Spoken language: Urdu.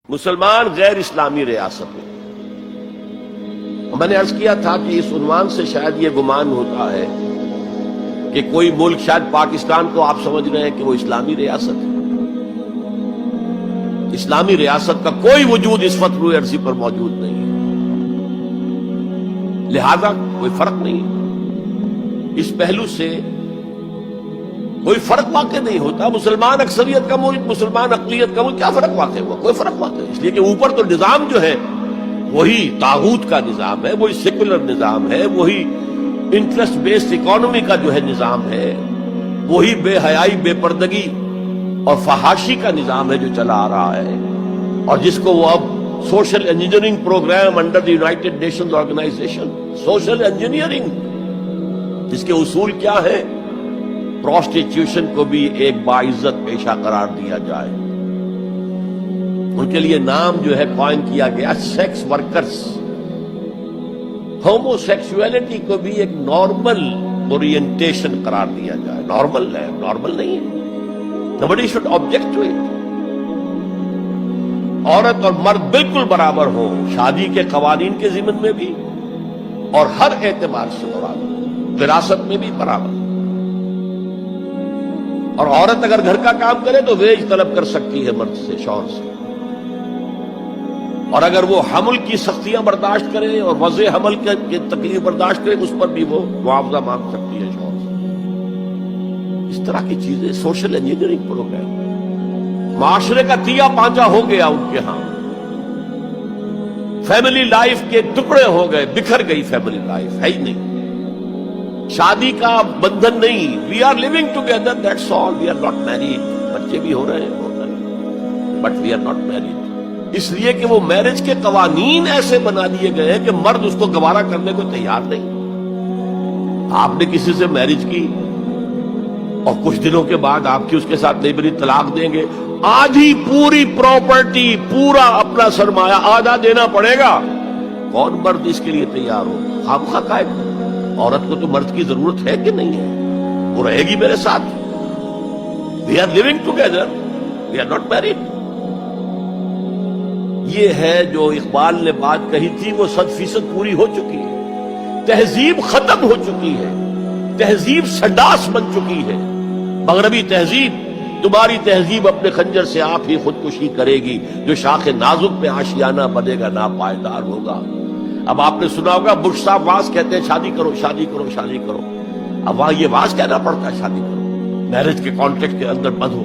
مسلمان غیر اسلامی ریاست میں، میں نے عرض کیا تھا کہ اس عنوان سے شاید یہ گمان ہوتا ہے کہ کوئی ملک، شاید پاکستان کو آپ سمجھ رہے ہیں کہ وہ اسلامی ریاست ہے۔ اسلامی ریاست کا کوئی وجود اس وقت روئے ارضی پر موجود نہیں ہے، لہذا کوئی فرق نہیں ہے۔ اس پہلو سے کوئی فرق واقع نہیں ہوتا۔ مسلمان اکثریت کا ملک، مسلمان اقلیت کا ملک، کیا فرق واقع ہوا؟ کوئی فرق واقع ہے، اس لیے کہ اوپر تو نظام جو ہے وہی طاغوت کا نظام ہے، وہی سیکولر نظام ہے، وہی انٹرسٹ بیسڈ اکانومی کا جو ہے نظام ہے، وہی بے حیائی، بے پردگی اور فحاشی کا نظام ہے جو چلا آ رہا ہے، اور جس کو وہ اب social engineering programme under the United Nations Organization, social engineering, جس کے اصول کیا ہے؟ پروسٹیٹیوشن کو بھی ایک باعزت پیشہ قرار دیا جائے۔ ان کے لیے نام جو ہے قائم کیا گیا سیکس ورکرز۔ ہومو سیکسولیٹی کو بھی ایک نارمل اورینٹیشن قرار دیا جائے۔ نارمل ہے، نارمل نہیں ہے۔ Nobody should object to it۔ عورت اور مرد بالکل برابر ہوں، شادی کے قوانین کے ضمن میں بھی اور ہر اعتبار سے برابر، وراثت میں بھی برابر۔ اور عورت اگر گھر کا کام کرے تو ویج طلب کر سکتی ہے مرد سے، شوہر سے، اور اگر وہ حمل کی سختیاں برداشت کرے اور وضع حمل کی تکلیف برداشت کرے، اس پر بھی وہ معاوضہ مانگ سکتی ہے شوہر سے۔ اس طرح کی چیزیں سوشل انجینئرنگ پروگرام، معاشرے کا تیا پانچا ہو گیا ان کے ہاں، فیملی لائف کے ٹکڑے ہو گئے، بکھر گئی فیملی لائف، ہے ہی نہیں، شادی کا بندھن نہیں۔ We are living together, that's all, we are not married. بچے بھی ہو رہے ہیں but we are not married, اس لیے کہ وہ میرج کے قوانین ایسے بنا دیے گئے ہیں کہ مرد اس کو گوارا کرنے کو تیار نہیں۔ آپ نے کسی سے میرج کی اور کچھ دنوں کے بعد آپ کی اس کے ساتھ نہیں بنی، طلاق دیں گے، آدھی پوری پراپرٹی، پورا اپنا سرمایہ آدھا دینا پڑے گا۔ کون مرد اس کے لیے تیار ہو؟ خامخواہ قائد۔ عورت کو تو مرد کی ضرورت ہے کہ نہیں ہے؟ وہ رہے گی میرے ساتھ۔ We are living together, we are not married. یہ ہے جو اقبال نے بات کہی تھی، وہ 100% پوری ہو چکی ہے۔ تہذیب ختم ہو چکی ہے، تہذیب سڈاس بن چکی ہے۔ مغربی تہذیب، تمہاری تہذیب اپنے خنجر سے آپ ہی خودکشی کرے گی، جو شاخ نازک پہ آشیانہ بنے گا، ناپائیدار ہوگا۔ اب آپ نے سنا ہوگا بش صاحب واز کہتے ہیں شادی کرو، شادی کرو، شادی کرو۔ اب وہاں یہ واز کہنا پڑتا ہے شادی کرو، میرج کے کانٹریکٹ کے اندر بند ہو۔